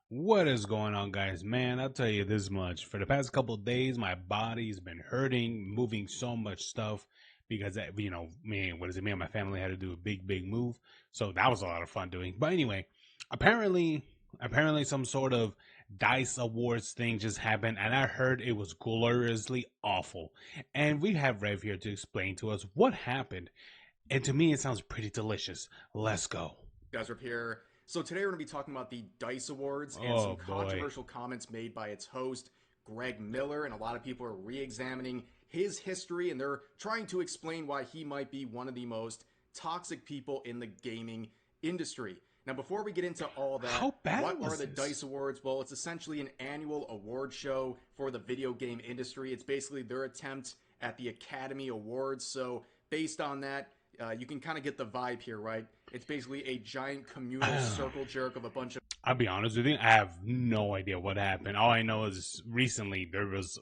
What is going on, guys? Man, I'll tell you this much. For the past couple of days, my body's been hurting, moving so much stuff because, me and my family had to do a big move. So that was a lot of fun doing. But anyway, apparently some sort of Dice Awards thing just happened, and I heard it was gloriously awful. And we have Rev here to explain to us what happened. And to me, it sounds pretty delicious. Let's go. Guys, Rip here. So today we're going to be talking about the Dice Awards and Oh, some boy. controversial comments made by its host, Greg Miller, and a lot of people are re-examining his history, and they're trying to explain why he might be one of the most toxic people in the gaming industry. Now, before we get into all that, How bad what was are the this? Dice Awards? Well, it's essentially an annual award show for the video game industry. It's basically their attempt at the Academy Awards. So based on that, you can kind of get the vibe here, right? It's basically a giant communal circle jerk of a bunch of I'll be honest with you, I have no idea what happened. All I know is recently there was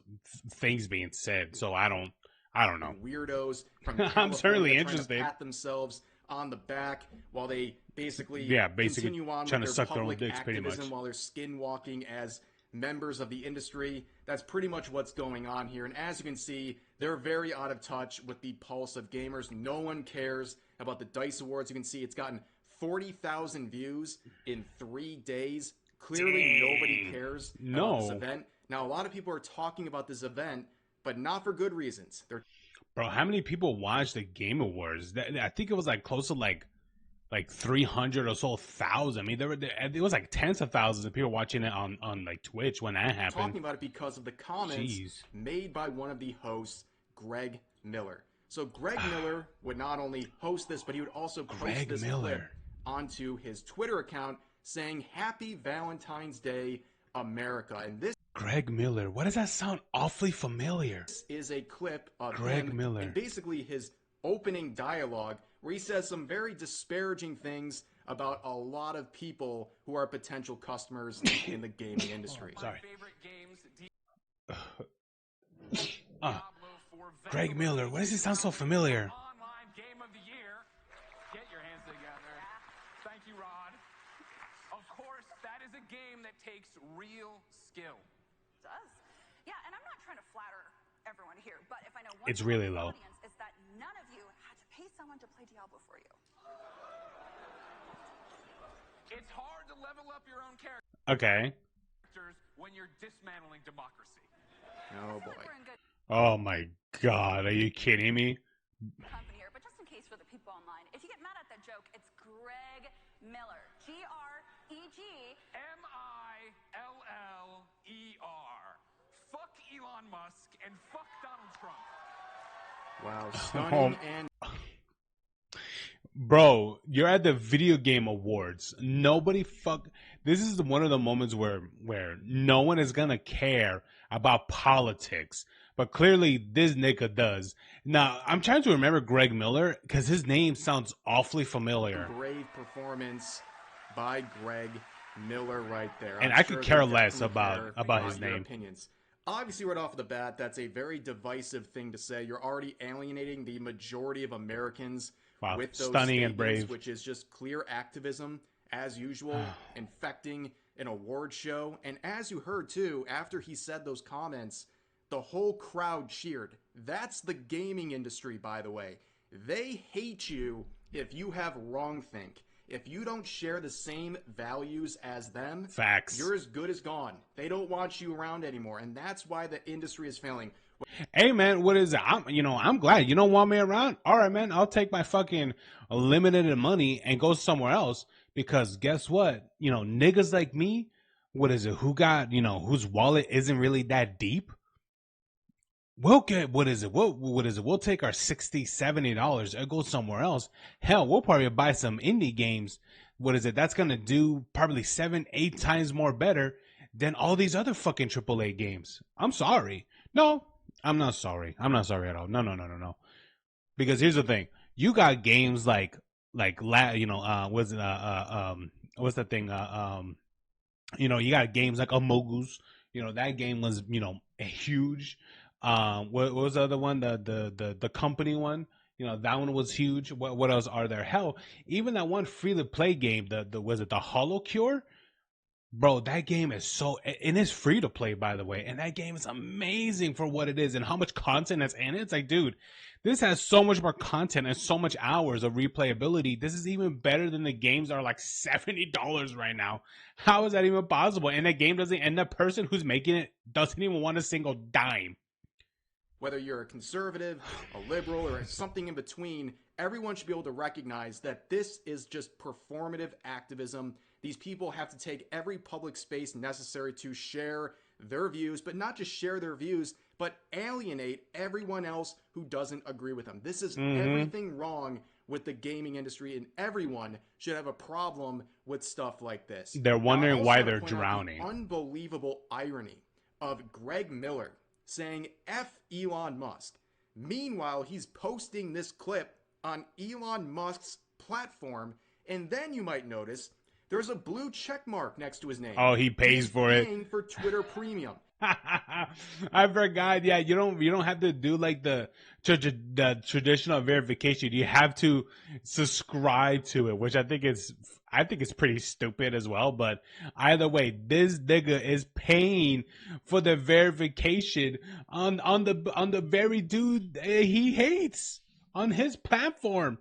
things being said, so I don't know. weirdos from I'm California certainly trying interested. to pat themselves on the back while they basically Basically continue on trying with to their suck their own public dicks, pretty activism much. while they're skinwalking as members of the industry. That's pretty much what's going on here. And as you can see, they're very out of touch with the pulse of gamers. No one cares about the Dice Awards. You can see it's gotten 40,000 views in 3 days. Clearly, nobody cares about this event. Now, a lot of people are talking about this event, but not for good reasons. They're Bro, how many people watched the Game Awards? I think it was like close to like 300 or so thousand. I mean, it was like tens of thousands of people watching it on like Twitch when that happened. talking about it because of the comments made by one of the hosts, Greg Miller. So Greg Miller would not only host this, but he would also post this clip onto his Twitter account saying, "Happy Valentine's Day, America." And this Greg Miller. Why does that sound awfully familiar? is a clip of Greg him Miller. and basically his opening dialogue where he says some very disparaging things about a lot of people who are potential customers in the gaming industry. Sorry. Greg Miller. Why does it sound so familiar? Online game of the year. Get your hands together. Thank you, Rod. Of course, that is a game that takes real skill. It does. Yeah, and I'm not trying to flatter everyone here, but if I know one It's thing really about low. the audience, it's that none of you had to pay someone to play Diablo for you. It's hard to level up your own characters Okay. when you're dismantling democracy. Oh I feel boy. like we're in good Oh my God. Are you kidding me? company here, but just in case for the people online, if you get mad at that joke, it's Greg Miller. G-R-E-G. M-I-L-L-E-R. Fuck Elon Musk and fuck Donald Trump. Wow, stunning and Bro, you're at the video game awards. This is one of the moments where no one is gonna care about politics, but clearly this nigga does. Now I'm trying to remember Greg Miller because his name sounds awfully familiar, brave performance by Greg Miller right there. and I'm I could sure care they less definitely about care his your name. opinions. Obviously, right off the bat, that's a very divisive thing to say. You're already alienating the majority of Americans Wow, with those stunning and statements, brave. which is just clear activism, as usual, infecting an award show. And as you heard, too, after he said those comments, the whole crowd cheered. That's the gaming industry, by the way. They hate you if you have wrongthink. If you don't share the same values as them, Facts. you're as good as gone. They don't want you around anymore, and that's why the industry is failing. Hey man, what is it? I'm glad you don't want me around. All right, man, I'll take my fucking limited money and go somewhere else because guess what? Niggas like me, what is it? Who got whose wallet isn't really that deep? We'll get what is it? What is it? We'll take our $60-$70 and go somewhere else. Hell, we'll probably buy some indie games. What is it? That's gonna do probably 7-8 times more better than all these other fucking AAA games. I'm sorry. No, I'm not sorry. I'm not sorry at all. No. Because here's the thing: you got games what's the thing? You got games like Amogus. That game was huge. What was the other one? The company one. That one was huge. What else are there? Hell, even that one free to play game. Was it the Hollow Cure? Bro, that game is so, and it's free to play, by the way. And that game is amazing for what it is and how much content that's in it. It's like, dude, this has so much more content and so much hours of replayability. This is even better than the games that are like $70 right now. How is that even possible? And the game doesn't, and the person who's making it doesn't even want a single dime. Whether you're a conservative, a liberal, or something in between, everyone should be able to recognize that this is just performative activism. These people have to take every public space necessary to share their views, but not just share their views, but alienate everyone else who doesn't agree with them. This is everything wrong with the gaming industry, and everyone should have a problem with stuff like this. They're wondering why they're drowning. The unbelievable irony of Greg Miller saying F Elon Musk. Meanwhile, he's posting this clip on Elon Musk's platform, and then you might notice there's a blue check mark next to his name. Oh, he pays for it. Paying for Twitter Premium. I forgot. Yeah, you don't have to do like the traditional verification. You have to subscribe to it, which I think is pretty stupid as well. But either way, this nigga is paying for the verification on the very dude he hates on his platform.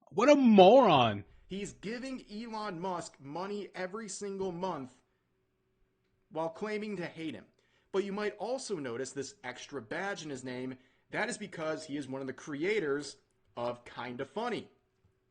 What a moron. He's giving Elon Musk money every single month while claiming to hate him. But you might also notice this extra badge in his name. That is because he is one of the creators of Kinda Funny.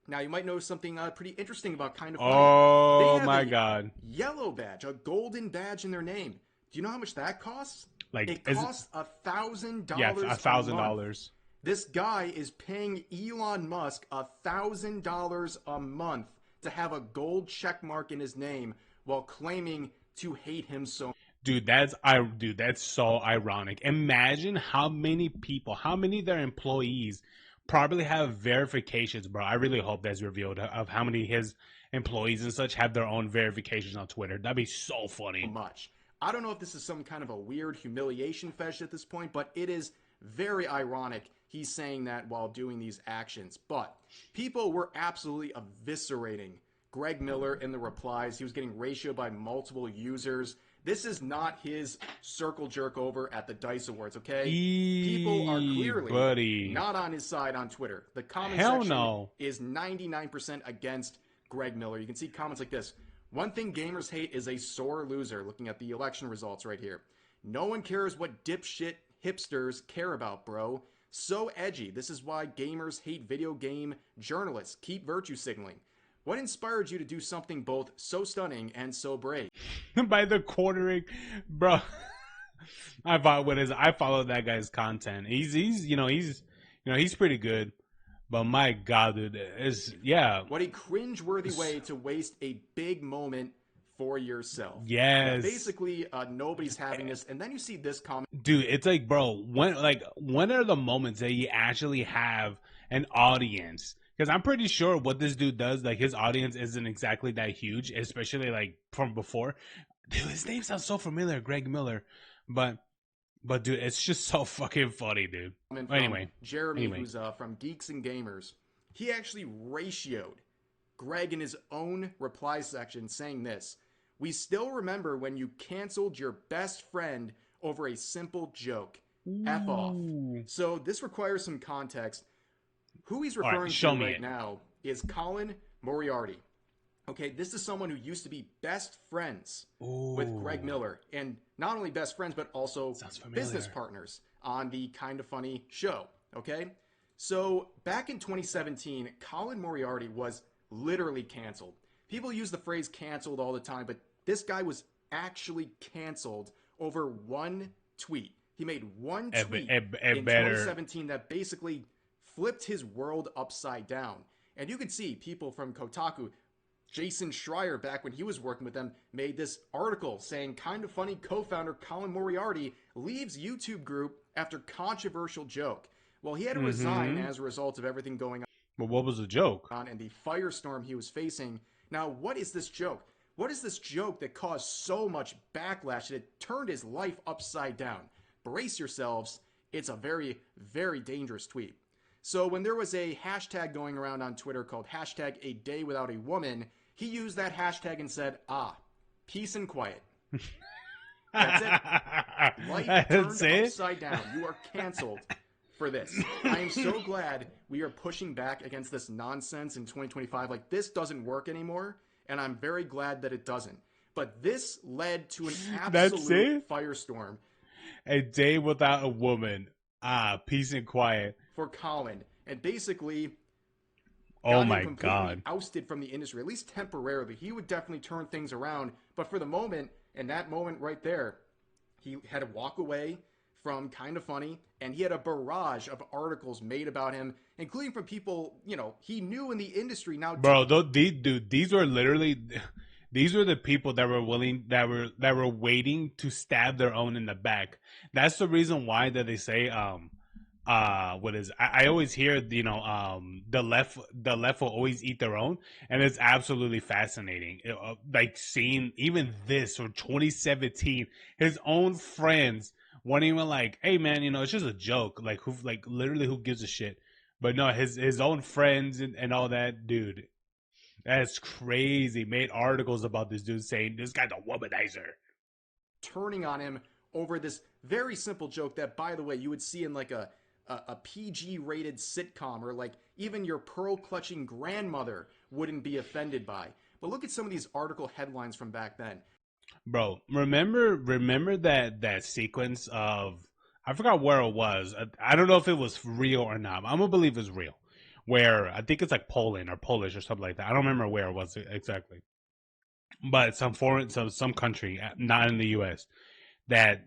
Now, you might notice something pretty interesting about Kinda Funny. Oh, my God. Yellow badge, a golden badge in their name. Do you know how much that costs? Like, it costs $1,000. Yeah, $1,000. This guy is paying Elon Musk $1,000 a month to have a gold check mark in his name while claiming to hate him so much. Dude, that's so ironic. Imagine how many people, how many of their employees probably have verifications, bro. I really hope that's revealed of how many his employees and such have their own verifications on Twitter. That'd be so funny. Much. I don't know if this is some kind of a weird humiliation fetish at this point, but it is very ironic he's saying that while doing these actions. But people were absolutely eviscerating Greg Miller in the replies. He was getting ratioed by multiple users. This is not his circle jerk over at the DICE Awards, okay? People are clearly not on his side on Twitter. The comment section is 99% against Greg Miller. You can see comments like this. One thing gamers hate is a sore loser, looking at the election results right here. No one cares what dipshit hipsters care about, bro. So edgy. This is why gamers hate video game journalists. Keep virtue signaling. What inspired you to do something both so stunning and so brave? By the quartering, bro. I follow that guy's content. He's pretty good. But my God, dude, What a cringeworthy way to waste a big moment for yourself. Yes. Yeah, basically, nobody's having this, and then you see this comment. Dude, it's like, bro, when are the moments that you actually have an audience? Because I'm pretty sure what this dude does, like his audience isn't exactly that huge, especially like from before. Dude, his name sounds so familiar, Greg Miller. But dude, it's just so fucking funny, dude. Anyway, Jeremy, who's from Geeks and Gamers, he actually ratioed Greg in his own reply section saying this. We still remember when you canceled your best friend over a simple joke. F off. So this requires some context. Who he's referring to right now is Colin Moriarty. Okay, this is someone who used to be best friends with Greg Miller. And not only best friends, but also business partners on the Kinda Funny show. Okay? So back in 2017, Colin Moriarty was literally canceled. People use the phrase canceled all the time, but this guy was actually canceled over one tweet. He made one tweet in 2017 that basically flipped his world upside down. And you can see people from Kotaku, Jason Schreier, back when he was working with them, made this article saying Kinda Funny co-founder Colin Moriarty leaves YouTube group after controversial joke. Well, he had to resign as a result of everything going on. But what was the joke? And the firestorm he was facing. Now, what is this joke? What is this joke that caused so much backlash that it turned his life upside down? Brace yourselves. It's a very, very dangerous tweet. So when there was a hashtag going around on Twitter called hashtag a day without a woman, he used that hashtag and said, Peace and quiet. That's it. Life That's turned it? upside down. You are canceled for this. I am so glad we are pushing back against this nonsense in 2025. Like, this doesn't work anymore, and I'm very glad that it doesn't. But this led to an absolute firestorm. A day without a woman. Peace and quiet. For Colin. And basically, Oh got my him completely God. ousted from the industry, at least temporarily. He would definitely turn things around. But for the moment, in that moment right there, he had to walk away from Kind of Funny, and he had a barrage of articles made about him, including from people, you know, he knew in the industry. Now, bro, these were literally, these were the people that were willing, that were waiting to stab their own in the back. That's the reason why that they say, what is, I always hear, you know, the left will always eat their own, and it's absolutely fascinating. Like seeing even this from 2017, his own friends weren't even like, hey man, you know, it's just a joke. Like who, like literally who gives a shit? But no, his own friends and all that, dude. That's crazy. Made articles about this dude saying this guy's a womanizer. Turning on him over this very simple joke that, by the way, you would see in like a PG-rated sitcom, or like even your pearl-clutching grandmother wouldn't be offended by. But look at some of these article headlines from back then. Bro, remember that sequence of, I forgot where it was. I don't know if it was real or not. I'm gonna believe it's real. Where I think it's like Poland or Polish or something like that. I don't remember where it was exactly, but some foreign, some country, not in the U.S. That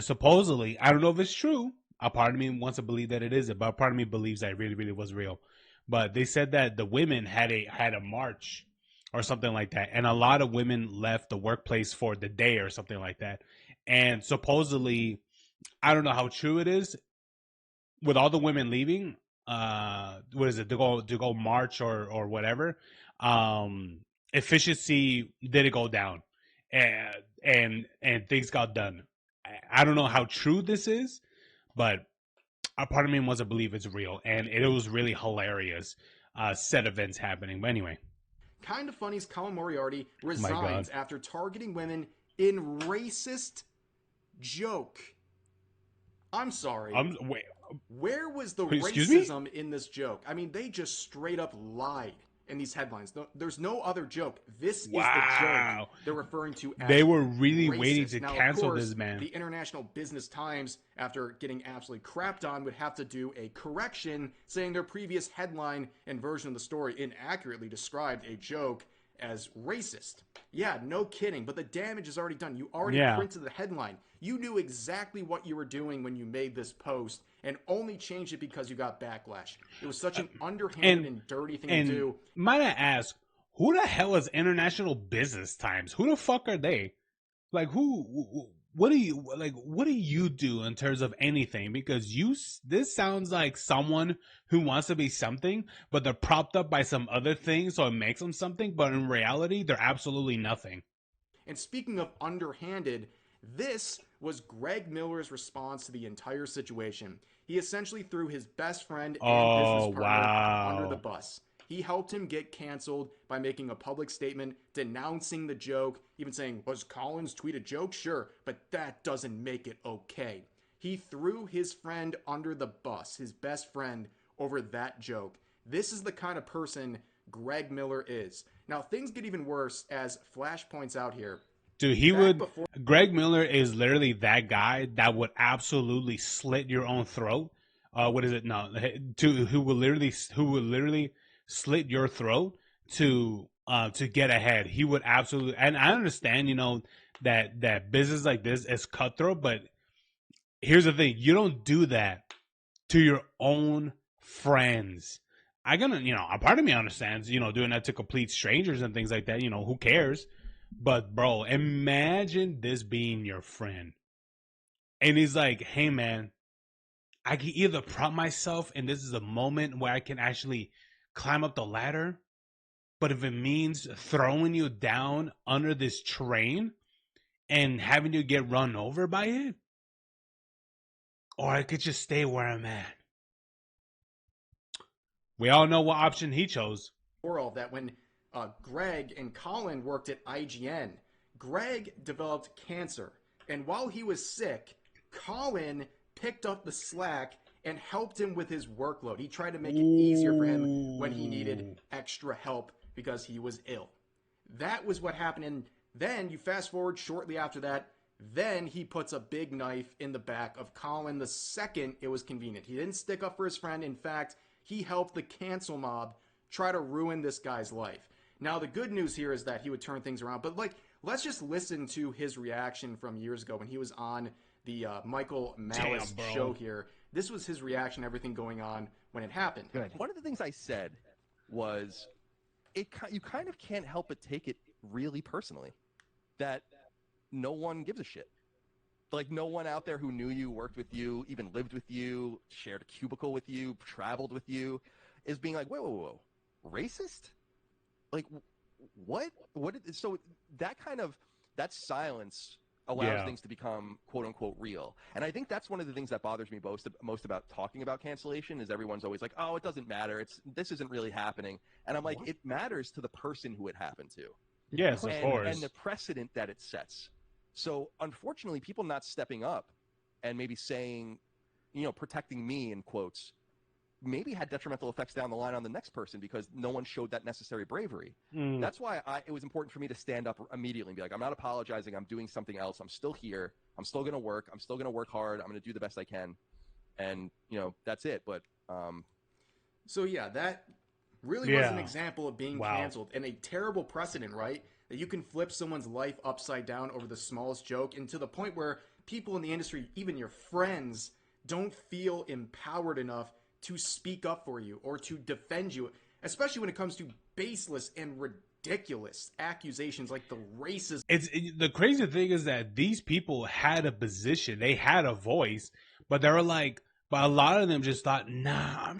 supposedly, I don't know if it's true. A part of me wants to believe that it isn't, but a part of me believes that it really was real. But they said that the women had a march or something like that, and a lot of women left the workplace for the day or something like that. And supposedly, I don't know how true it is, with all the women leaving, what is it, to go march or whatever, efficiency did it go down, and things got done. I don't know how true this is, but a part of me wants to believe it's real, and it was really hilarious set events happening. But anyway, Kind of Funny's Colin Moriarty my resigns God. after targeting women in racist joke. I'm sorry. Wait, Where was the excuse me? racism in this joke? I mean, they just straight up lied in these headlines. There's no other joke. This is the Wow. joke they're referring to as They were really racist. waiting to Now, cancel of course, this man. The International Business Times, after getting absolutely crapped on, would have to do a correction, saying their previous headline and version of the story inaccurately described a joke as racist. Yeah, no kidding, but the damage is already done. You already printed the headline. You knew exactly what you were doing when you made this post, and only changed it because you got backlash. It was such an underhanded and dirty thing to do. Might I ask, who the hell is International Business Times? Who the fuck are they? Like, who? What do you like? What do you do in terms of anything? Because this sounds like someone who wants to be something, but they're propped up by some other thing, so it makes them something. But in reality, they're absolutely nothing. And speaking of underhanded, this was Greg Miller's response to the entire situation. He essentially threw his best friend and business partner under the bus. He helped him get canceled by making a public statement denouncing the joke, even saying, was Colin's tweet a joke? Sure, but that doesn't make it okay. He threw his friend under the bus, his best friend, over that joke. This is the kind of person Greg Miller is. Now, things get even worse, as Flash points out here. Dude, Greg Miller is literally that guy that would absolutely slit your own throat. What is it? No, who will literally slit your throat to get ahead. He would absolutely, and I understand, you know, that business like this is cutthroat, but here's the thing: you don't do that to your own friends. You know, a part of me understands, you know, doing that to complete strangers and things like that. You know, who cares? But bro, imagine this being your friend, and he's like, "Hey man, I can either prop myself, and this is a moment where I can actually climb up the ladder, but if it means throwing you down under this train and having you get run over by it, or I could just stay where I'm at." We all know what option he chose. All that when Greg and Colin worked at IGN. Greg developed cancer, and while he was sick, Colin picked up the slack and helped him with his workload. He tried to make it easier for him when he needed extra help because he was ill. That was what happened, and then you fast forward shortly after that, then he puts a big knife in the back of Colin the second it was convenient. He didn't stick up for his friend. In fact, he helped the cancel mob try to ruin this guy's life. Now, the good news here is that he would turn things around, but let's just listen to his reaction from years ago when he was on the Michael Malice show here. This was his reaction to everything going on when it happened. Good. One of the things I said was, you kind of can't help but take it really personally, that no one gives a shit. Like, no one out there who knew you, worked with you, even lived with you, shared a cubicle with you, traveled with you, is being like, whoa, racist? Like, what? So that silence allows things to become quote unquote real. And I think that's one of the things that bothers me most about talking about cancellation is everyone's always like, oh, it doesn't matter. This isn't really happening. And I'm like, it matters to the person who it happened to. Yes, of course. And the precedent that it sets. So unfortunately, people not stepping up and maybe saying, protecting me in quotes, maybe had detrimental effects down the line on the next person because no one showed that necessary bravery. That's why it was important for me to stand up immediately and be like, I'm not apologizing. I'm doing something else. I'm still here. I'm still going to work. I'm still going to work hard. I'm going to do the best I can. And, that's it. But so, yeah, that really was an example of being canceled and a terrible precedent, right? That you can flip someone's life upside down over the smallest joke, and to the point where people in the industry, even your friends, don't feel empowered enough to speak up for you or to defend you, especially when it comes to baseless and ridiculous accusations like the racism. The crazy thing is that these people had a position, they had a voice, but they were like, but a lot of them just thought, nah,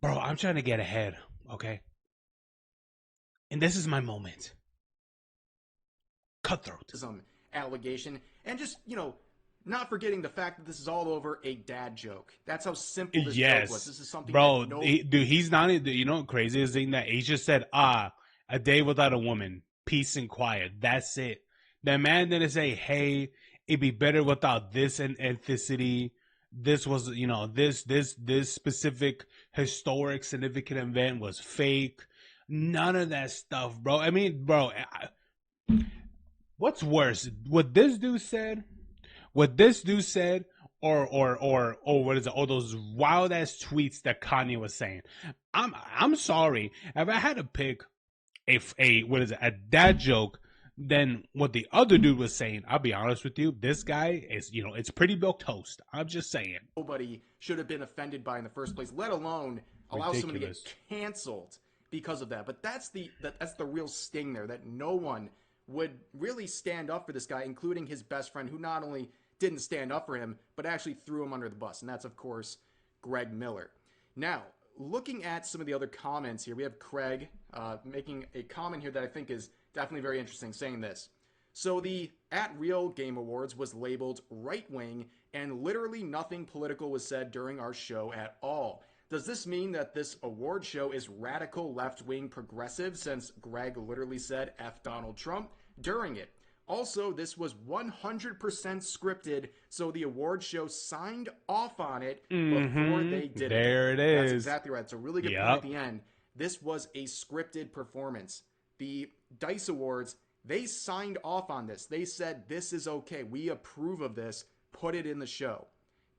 bro, I'm trying to get ahead, okay? And this is my moment. Cutthroat. Some allegation, and just, not forgetting the fact that this is all over a dad joke. That's how simple this joke was. This is something bro, dude, he's not, craziest thing that he just said, a day without a woman, peace and quiet. That's it. The man didn't say, hey, it'd be better without this ethnicity. This was, this specific historic significant event was fake. None of that stuff, bro. I mean, bro, what's worse? What this dude said, or what is it? All those wild ass tweets that Kanye was saying. I'm sorry. If I had to pick a dad joke than what the other dude was saying, I'll be honest with you, this guy is, it's pretty milk toast. I'm just saying. Nobody should have been offended by in the first place, let alone allow someone to get canceled because of that. But that's the real sting there, that no one would really stand up for this guy, including his best friend, who not only didn't stand up for him, but actually threw him under the bus. And that's, of course, Greg Miller. Now, looking at some of the other comments here, we have Craig making a comment here that I think is definitely very interesting, saying this. So the @Real Game Awards was labeled right-wing, and literally nothing political was said during our show at all. Does this mean that this award show is radical left-wing progressive, since Greg literally said F Donald Trump during it? Also, this was 100% scripted, so the award show signed off on it before they did it. There it is. That's exactly right. It's a really good point at the end. This was a scripted performance. The DICE Awards, they signed off on this. They said, this is okay. We approve of this. Put it in the show.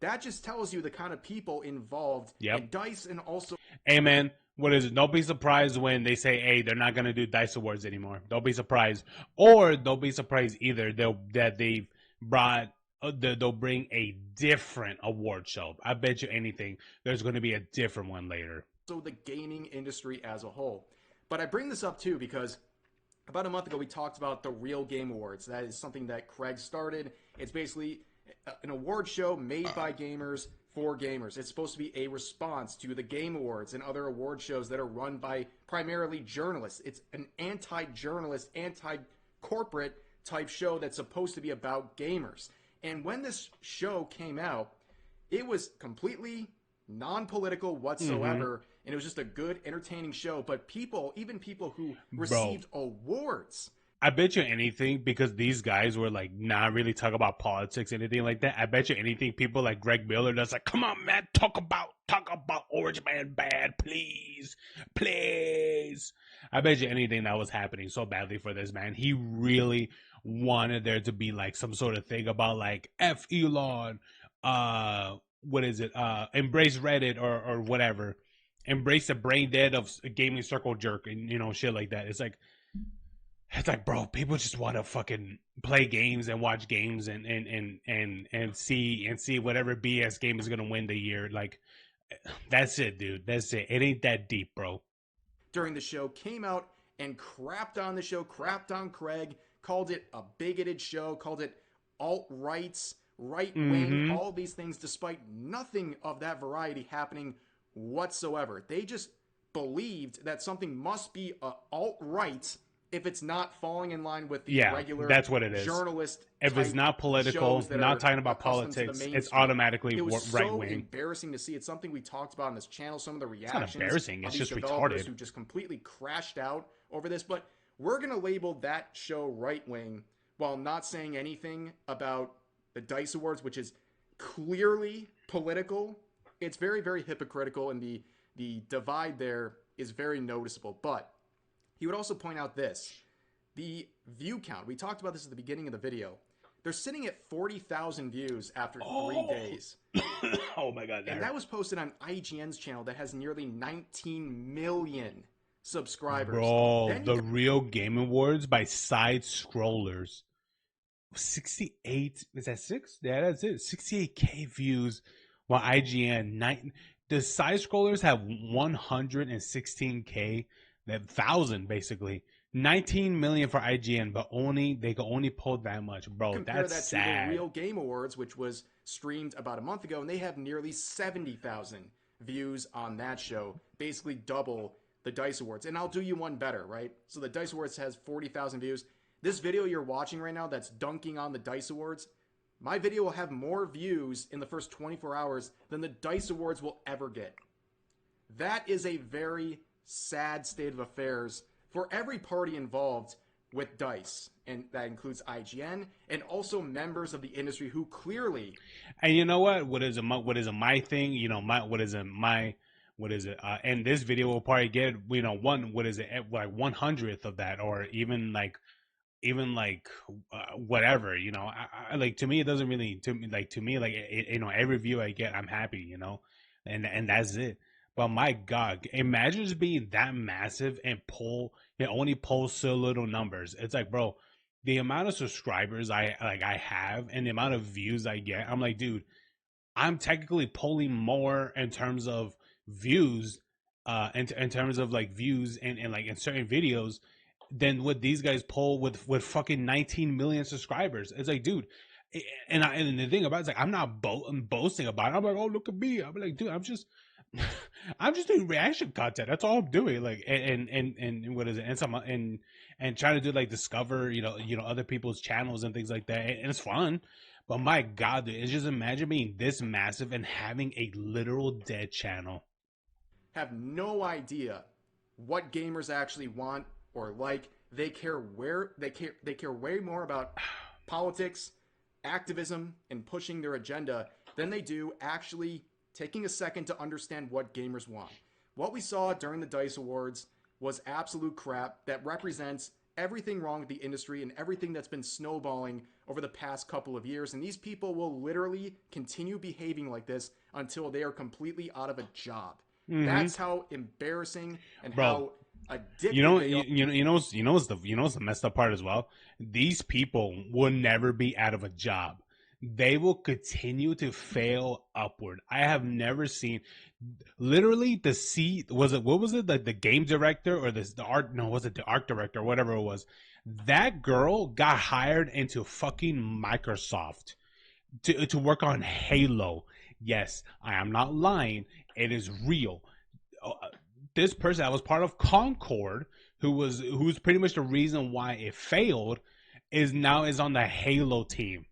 That just tells you the kind of people involved in DICE, and also... Hey, man, what is it? Don't be surprised when they say, hey, they're not going to do DICE Awards anymore. Don't be surprised. Or don't be surprised either that they've brought... they'll bring a different award show. I bet you anything there's going to be a different one later. So the gaming industry as a whole. But I bring this up too because about a month ago we talked about the Real Game Awards. That is something that Craig started. It's basically an award show made by gamers for gamers. It's supposed to be a response to the Game Awards and other award shows that are run by primarily journalists. It's an anti-journalist, anti-corporate type show that's supposed to be about gamers. And when this show came out, it was completely non-political whatsoever. and it was just a good, entertaining show. But people, even people who Bro. received awards, I bet you anything, because these guys were like not really talk about politics, anything like that. I bet you anything, people like Greg Miller that's like, come on, man, talk about Orange Man bad, please, please. I bet you anything that was happening so badly for this man. He really wanted there to be like some sort of thing about like F Elon, what is it? Embrace Reddit or whatever. Embrace the brain dead of a gaming circle jerk and shit like that. It's like, bro, people just want to fucking play games and watch games and see whatever BS game is gonna win the year. Like, that's it, dude. That's it. It ain't that deep, bro. during the show came out and crapped on the show, crapped on Craig, called it a bigoted show, called it alt-rights, right-wing, all these things, despite nothing of that variety happening whatsoever. They just believed that something must be alt-right if it's not falling in line with the regular that's what it is. journalist. If it's not political, not talking about politics, it's automatically it was right so wing. embarrassing to see. It's something we talked about on this channel. Some of the reactions. It's not embarrassing. It's of these just developers retarded. who just completely crashed out over this. But we're gonna label that show right wing while not saying anything about the Dice Awards, which is clearly political. It's very, very hypocritical, and the divide there is very noticeable. But he would also point out this. The view count. We talked about this at the beginning of the video. They're sitting at 40,000 views after 3 days. Oh my god. And that was posted on IGN's channel that has nearly 19 million subscribers. Bro, Then the Real Game Awards by Side Scrollers. 68, is that 6? Yeah, that's it. 68K views, while IGN, the Side Scrollers have 116K, that 1,000 basically. 19 million for IGN, but they can only pull that much, bro. Compare That's that to sad. the Real Game Awards, which was streamed about a month ago, and they have nearly 70,000 views on that show, basically double the Dice Awards. And I'll do you one better, right? So the Dice Awards has 40,000 views. This video you're watching right now that's dunking on the Dice Awards, my video will have more views in the first 24 hours than the Dice Awards will ever get. That is a very sad state of affairs for every party involved with DICE, and that includes IGN and also members of the industry who clearly. And you know what? What is my thing? And this video will probably get like 100th of that, or even like whatever. I like, to me it doesn't really, to me like every view I get, I'm happy, and that's it. But my God, imagine just being that massive and only pull so little numbers. It's like, bro, the amount of subscribers I have and the amount of views I get, I'm like, dude, I'm technically pulling more in terms of views, in terms of like views and like in certain videos than what these guys pull with fucking 19 million subscribers. It's like, dude, and the thing about it is like, I'm not boasting about it. I'm like, oh, look at me. I'm like, dude, I'm just doing reaction content. That's all I'm doing. Like, and what is it? And trying to do like discover, other people's channels and things like that. And it's fun. But my God, dude, it's just, imagine being this massive and having a literal dead channel. Have no idea what gamers actually want or like. They care way more about politics, activism, and pushing their agenda than they do actually taking a second to understand what gamers want. What we saw during the DICE Awards was absolute crap that represents everything wrong with the industry and everything that's been snowballing over the past couple of years. And these people will literally continue behaving like this until they are completely out of a job. That's how embarrassing and how addictive they are. What's the messed up part as well? These people will never be out of a job. They will continue to fail upward. I have never seen, literally, the game director or the art director, whatever it was. That girl got hired into fucking Microsoft to work on Halo. Yes, I am not lying. It is real. This person that was part of Concord, who's pretty much the reason why it failed, is on the Halo team.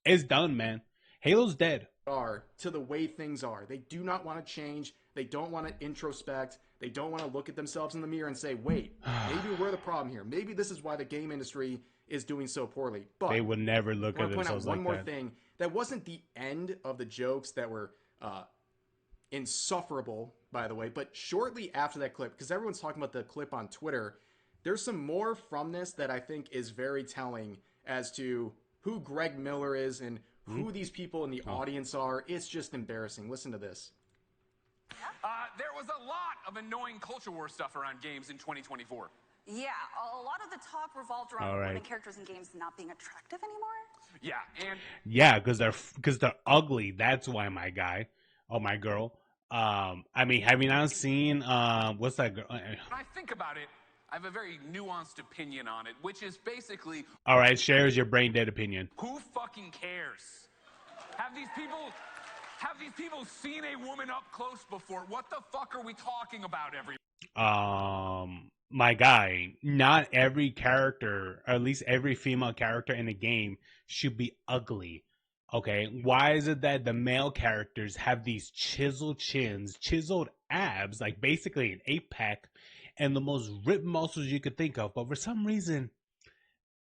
It's done, man. Halo's dead. To the way things are. They do not want to change. They don't want to introspect. They don't want to look at themselves in the mirror and say, wait, maybe we're the problem here. Maybe this is why the game industry is doing so poorly. But They would never look I at want to point out themselves one like more that. thing. That wasn't the end of the jokes that were insufferable, by the way. But shortly after that clip, because everyone's talking about the clip on Twitter, there's some more from this that I think is very telling as to who Greg Miller is and who these people in the audience are. It's just embarrassing. Listen to this. There was a lot of annoying culture war stuff around games in 2024. Yeah, a lot of the talk revolved around All right. women characters in games not being attractive anymore. Yeah, and Yeah, because they're ugly. That's why, my guy, oh my girl. I mean, have you not seen what's that girl? when I think about it, I have a very nuanced opinion on it, which is basically, All right, shares your brain dead opinion. who fucking cares? Have these people seen a woman up close before? What the fuck are we talking about, every? My guy, not every character, or at least every female character in a game, should be ugly. Okay, why is it that the male characters have these chiseled chins, chiseled abs, like basically an 8-pack, and the most ripped muscles you could think of? But for some reason,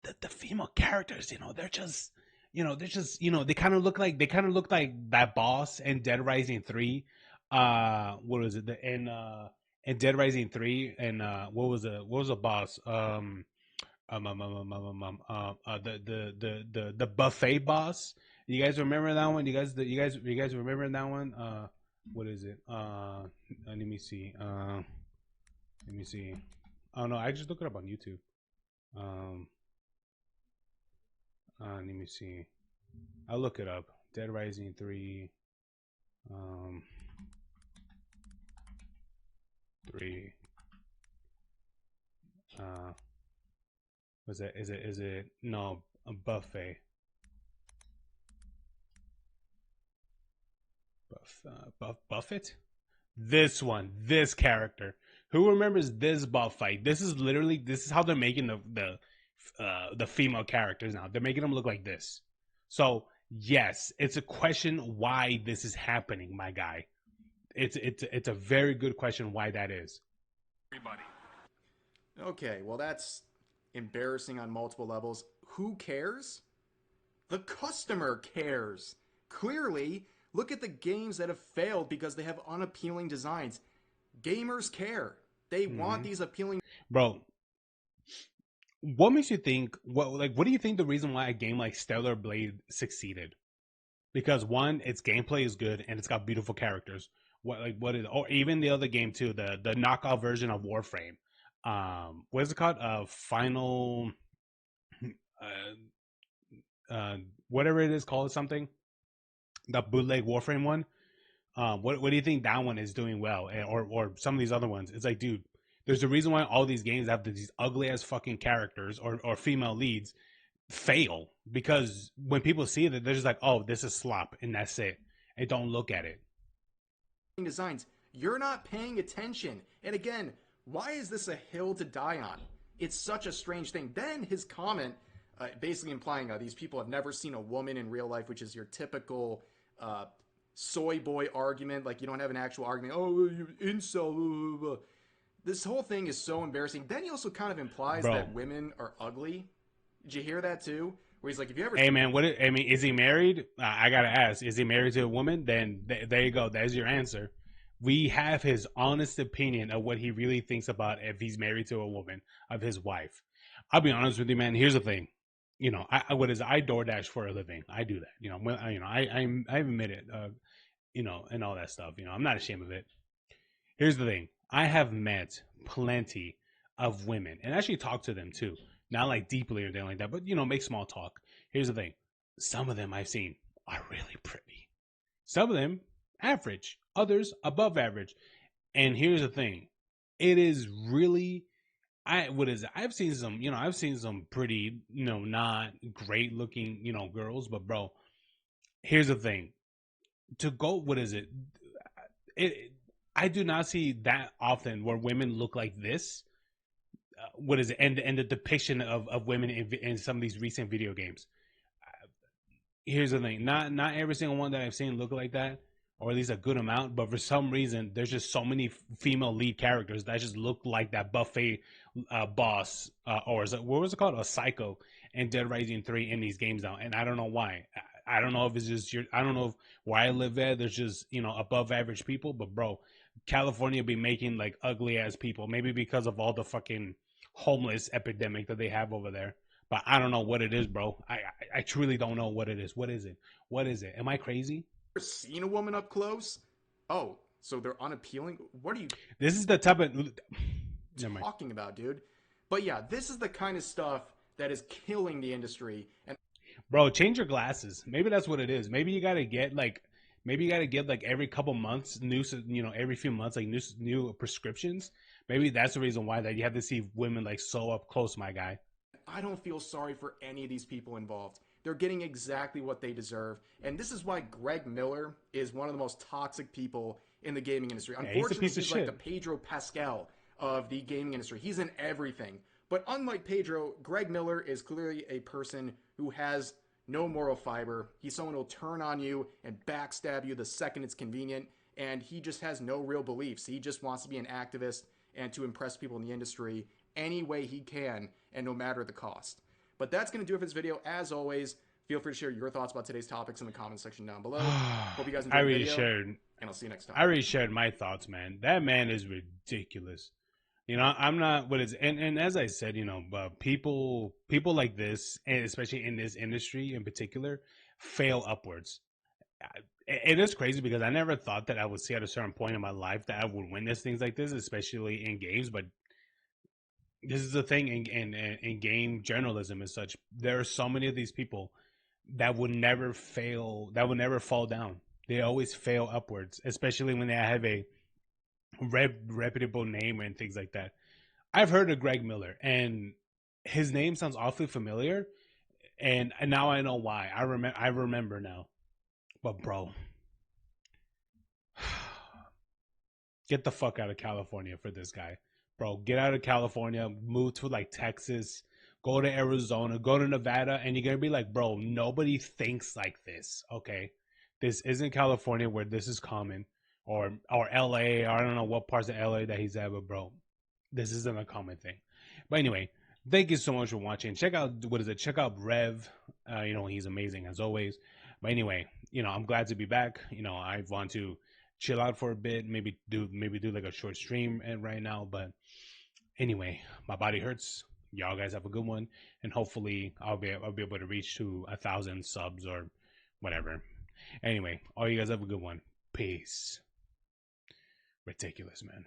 the female characters, they're just, they kind of look like that boss in Dead Rising 3. What was it? In Dead Rising 3, and what was the boss? The buffet boss. You guys remember that one? You guys remember that one? What is it? Let me see. Let me see. Oh no, I just looked it up on YouTube. Let me see. I'll look it up. Dead Rising 3. 3. Was it? Is it? No, a buffet. Buffett. This one, this character. Who remembers this buff fight? This is how they're making the female characters now. They're making them look like this. So yes, it's a question why this is happening, my guy. It's a very good question why that is. Everybody. Okay, well, that's embarrassing on multiple levels. Who cares? The customer cares. Clearly, look at the games that have failed because they have unappealing designs. Gamers care. They want these appealing. Bro, what makes you think? What do you think the reason why a game like Stellar Blade succeeded? Because one, its gameplay is good and it's got beautiful characters. Or even the other game too, the knockoff version of Warframe. What is it called? Final, whatever it is called, something. The bootleg Warframe one. What do you think that one is doing well, or some of these other ones? It's like, dude, there's a reason why all these games have these ugly ass fucking characters or female leads fail, because when people see it, they're just like, oh, this is slop, and that's it. And don't look at it. Designs. You're not paying attention. And again, why is this a hill to die on? It's such a strange thing. Then his comment, basically implying these people have never seen a woman in real life, which is your typical soy boy argument. Like, you don't have an actual argument. Oh, you incel. Blah, blah, blah. This whole thing is so embarrassing. Then he also kind of implies that women are ugly. Did you hear that too? Where he's like, if you ever... Hey man, is he married? I gotta ask, is he married to a woman? Then there you go. There's your answer. We have his honest opinion of what he really thinks about if he's married to a woman, of his wife. I'll be honest with you, man. Here's the thing. I DoorDash for a living. I do that. I admit it. And all that stuff. I'm not ashamed of it. Here's the thing. I have met plenty of women and actually talked to them too. Not like deeply or anything like that, but make small talk. Here's the thing. Some of them I've seen are really pretty. Some of them average. Others above average. And here's the thing. It is really I've seen some pretty, not great looking, girls, but bro, here's the thing. To go, I do not see that often where women look like this. And the depiction of women in some of these recent video games. Here's the thing. Not every single one that I've seen look like that, or at least a good amount. But for some reason, there's just so many female lead characters that just look like that buffet boss, or is it, what was it called? A psycho in Dead Rising 3 in these games now. And I don't know why. I don't know if it's just I don't know if where I live at, there's just, above average people. But bro, California be making like ugly ass people. Maybe because of all the fucking homeless epidemic that they have over there. But I don't know what it is, bro. I truly don't know what it is. What is it? What is it? Am I crazy? Seen a woman up close? Oh, so they're unappealing? What are you This is the type of talking about, dude? But yeah, this is the kind of stuff that is killing the industry. And bro, change your glasses. Maybe that's what it is. Maybe you gotta get like every couple months new, every few months like new prescriptions. Maybe that's the reason why that you have to see women like so up close, my guy. I don't feel sorry for any of these people involved. They're getting exactly what they deserve. And this is why Greg Miller is one of the most toxic people in the gaming industry. Unfortunately, he's like the Pedro Pascal of the gaming industry. He's in everything. But unlike Pedro, Greg Miller is clearly a person who has no moral fiber. He's someone who will turn on you and backstab you the second it's convenient. And he just has no real beliefs. He just wants to be an activist and to impress people in the industry any way he can, and no matter the cost. But that's going to do it for this video. As always, feel free to share your thoughts about today's topics in the comment section down below. Hope you guys enjoyed the video, shared, and I'll see you next time. I already shared my thoughts, man. That man is ridiculous. I'm not what is, and as I said, people like this, and especially in this industry in particular, fail upwards. It is crazy because I never thought that I would see at a certain point in my life that I would witness things like this, especially in games. But this is the thing in game journalism and such. There are so many of these people that would never fail, that would never fall down. They always fail upwards, especially when they have a reputable name and things like that. I've heard of Greg Miller, and his name sounds awfully familiar, and now I know why. I remember now. But bro, get the fuck out of California for this guy. Bro, get out of California, move to like Texas, go to Arizona, go to Nevada, and you're gonna be like, bro, nobody thinks like this, okay? This isn't California where this is common, or LA, or I don't know what parts of LA that he's at, but bro, this isn't a common thing. But anyway, thank you so much for watching. Check out, check out Rev. He's amazing as always. But anyway, I'm glad to be back. I want to chill out for a bit, maybe do like a short stream right now. But anyway, my body hurts. Y'all guys have a good one, and hopefully I'll be able to reach to 1,000 subs or whatever. Anyway, all you guys have a good one. Peace. Ridiculous, man.